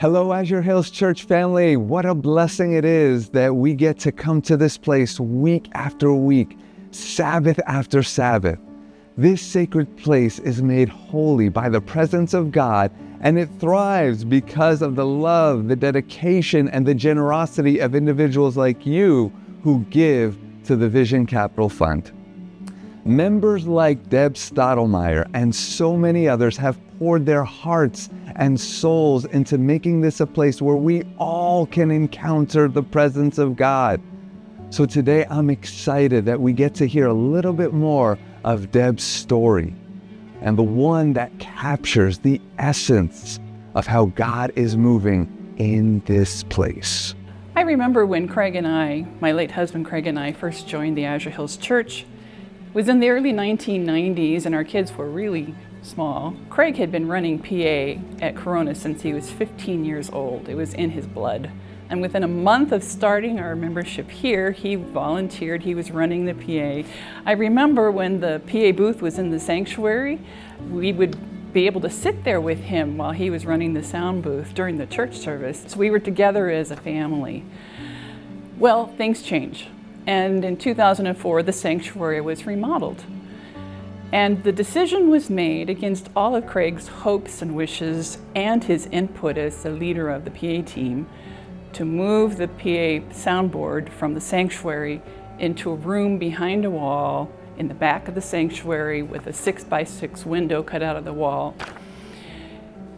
Hello, Azure Hills Church family. What a blessing it is that we get to come to this place week after week, Sabbath after Sabbath. This sacred place is made holy by the presence of God, and it thrives because of the love, the dedication, and the generosity of individuals like you who give to the Vision Capital Fund. Members like Deb Stottlemyer and so many others have poured their hearts and souls into making this a place where we all can encounter the presence of God. So today I'm excited that we get to hear a little bit more of Deb's story and the one that captures the essence of how God is moving in this place. I remember when Craig and I, my late husband Craig and I, first joined the Azure Hills Church. It was in the early 1990s and our kids were really small. Craig had been running PA at Corona since he was 15 years old. It was in his blood. And within a month of starting our membership here, he volunteered, he was running the PA. I remember when the PA booth was in the sanctuary, we would be able to sit there with him while he was running the sound booth during the church service. So we were together as a family. Well, things changed. And in 2004, the sanctuary was remodeled. And the decision was made against all of Craig's hopes and wishes and his input as the leader of the PA team to move the PA soundboard from the sanctuary into a room behind a wall in the back of the sanctuary with a 6x6 window cut out of the wall.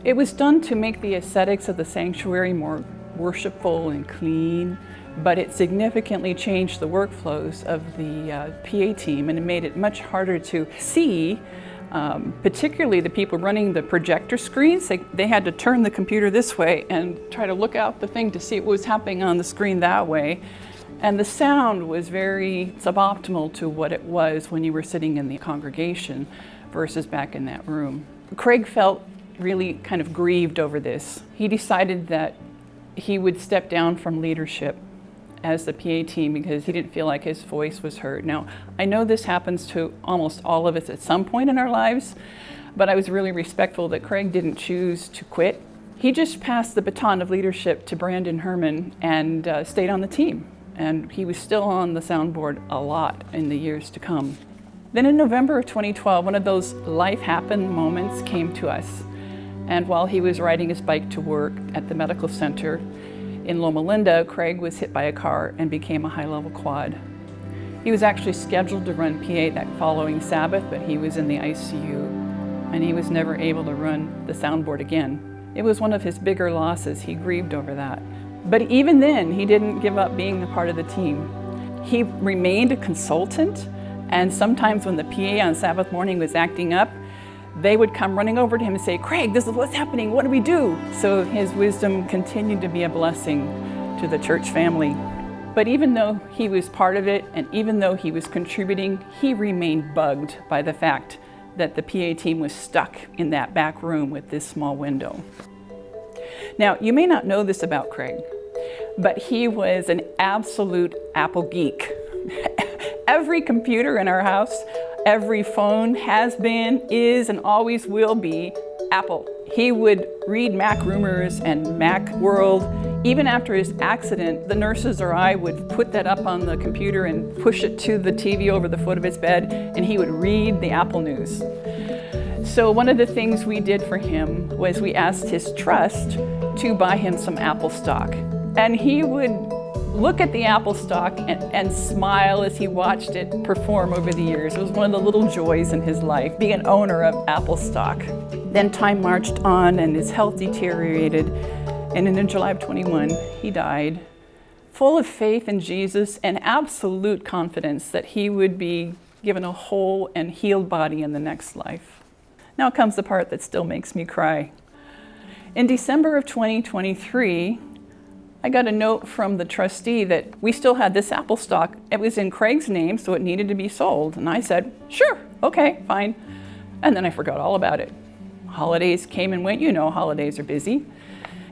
It was done to make the aesthetics of the sanctuary more worshipful and clean, but it significantly changed the workflows of the PA team, and it made it much harder to see, particularly the people running the projector screens. They had to turn the computer this way and try to look out the thing to see what was happening on the screen that way. And the sound was very suboptimal to what it was when you were sitting in the congregation versus back in that room. Craig felt really kind of grieved over this. He decided that he would step down from leadership as the PA team because he didn't feel like his voice was heard. Now, I know this happens to almost all of us at some point in our lives, but I was really respectful that Craig didn't choose to quit. He just passed the baton of leadership to Brandon Herman and stayed on the team. And he was still on the soundboard a lot in the years to come. Then in November of 2012, one of those life happened moments came to us. And while he was riding his bike to work at the medical center in Loma Linda, Craig was hit by a car and became a high-level quad. He was actually scheduled to run PA that following Sabbath, but he was in the ICU, and he was never able to run the soundboard again. It was one of his bigger losses. He grieved over that. But even then, he didn't give up being a part of the team. He remained a consultant, and sometimes when the PA on Sabbath morning was acting up, they would come running over to him and say, "Craig, this is what's happening, what do we do?" So his wisdom continued to be a blessing to the church family. But even though he was part of it, and even though he was contributing, he remained bugged by the fact that the PA team was stuck in that back room with this small window. Now, you may not know this about Craig, but he was an absolute Apple geek. Every computer in our house, every phone has been, is, and always will be Apple. He would read Mac Rumors and Mac World. Even after his accident, the nurses or I would put that up on the computer and push it to the TV over the foot of his bed, and he would read the Apple News. So one of the things we did for him was we asked his trust to buy him some Apple stock. And he would look at the Apple stock and smile as he watched it perform over the years. It was one of the little joys in his life, being an owner of Apple stock. Then time marched on and his health deteriorated. And in July of 21, he died, full of faith in Jesus and absolute confidence that he would be given a whole and healed body in the next life. Now comes the part that still makes me cry. In December of 2023, I got a note from the trustee that we still had this Apple stock. It was in Craig's name, so it needed to be sold. And I said, sure, okay, fine. And then I forgot all about it. Holidays came and went. You know, holidays are busy.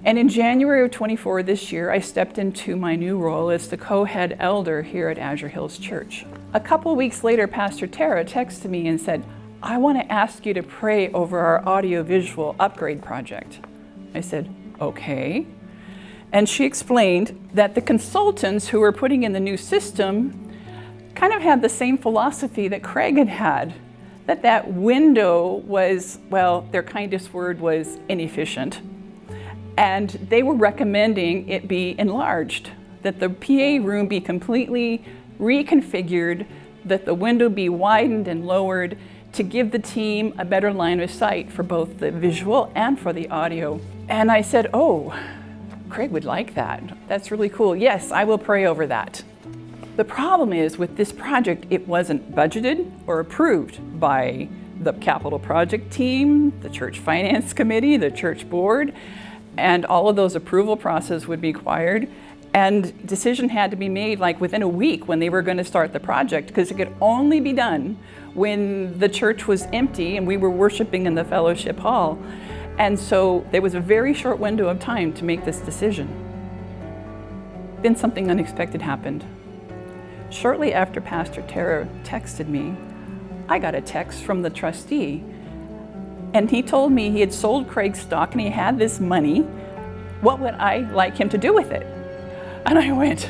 And in January of 24 this year, I stepped into my new role as the co-head elder here at Azure Hills Church. A couple weeks later, Pastor Tara texted me and said, I want to ask you to pray over our audiovisual upgrade project. I said, okay. And she explained that the consultants who were putting in the new system kind of had the same philosophy that Craig had, that window was, well, their kindest word was inefficient. And they were recommending it be enlarged, that the PA room be completely reconfigured, that the window be widened and lowered to give the team a better line of sight for both the visual and for the audio. And I said, oh, Craig would like that. That's really cool. Yes, I will pray over that. The problem is with this project, it wasn't budgeted or approved by the capital project team, the church finance committee, the church board, and all of those approval processes would be required. And decision had to be made like within a week when they were going to start the project, because it could only be done when the church was empty and we were worshiping in the fellowship hall. And so there was a very short window of time to make this decision. Then something unexpected happened. Shortly after Pastor Tara texted me, I got a text from the trustee, and he told me he had sold Craig's stock and he had this money. What would I like him to do with it? And I went,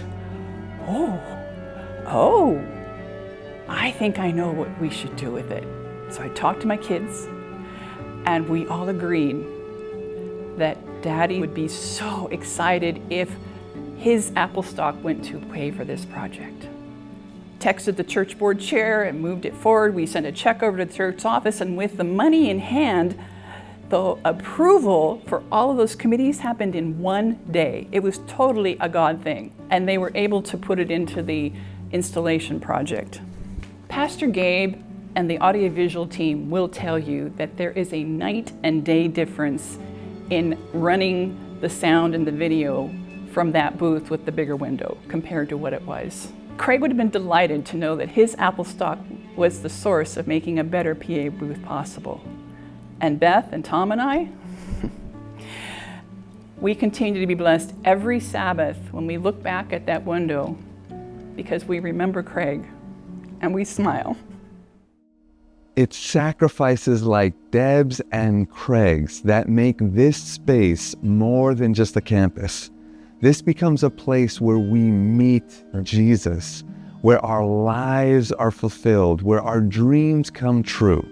oh, I think I know what we should do with it. So I talked to my kids, and we all agreed that Daddy would be so excited if his Apple stock went to pay for this project. Texted the church board chair and moved it forward. We sent a check over to the church office, and with the money in hand, the approval for all of those committees happened in one day. It was totally a God thing, and they were able to put it into the installation project. Pastor Gabe and the audiovisual team will tell you that there is a night and day difference in running the sound and the video from that booth with the bigger window compared to what it was. Craig would have been delighted to know that his Apple stock was the source of making a better PA booth possible. And Beth and Tom and I, we continue to be blessed every Sabbath when we look back at that window, because we remember Craig and we smile. It's sacrifices like Deb's and Craig's that make this space more than just a campus. This becomes a place where we meet Jesus, where our lives are fulfilled, where our dreams come true.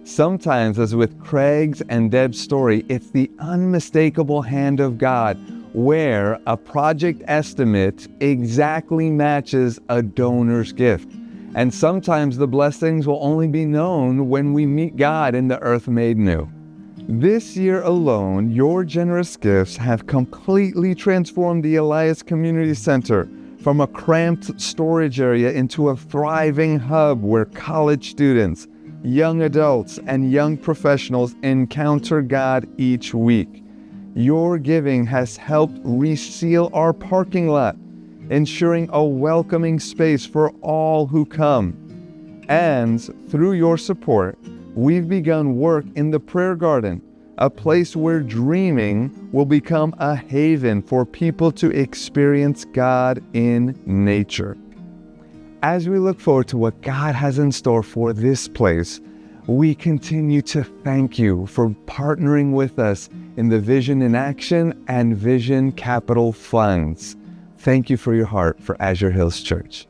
Sometimes, as with Craig's and Deb's story, it's the unmistakable hand of God, where a project estimate exactly matches a donor's gift. And sometimes the blessings will only be known when we meet God in the earth made new. This year alone, your generous gifts have completely transformed the Elias Community Center from a cramped storage area into a thriving hub where college students, young adults, and young professionals encounter God each week. Your giving has helped reseal our parking lot, ensuring a welcoming space for all who come. And through your support, we've begun work in the prayer garden, a place where dreaming will become a haven for people to experience God in nature. As we look forward to what God has in store for this place, we continue to thank you for partnering with us in the Vision in Action and Vision Capital Funds. Thank you for your heart for Azure Hills Church.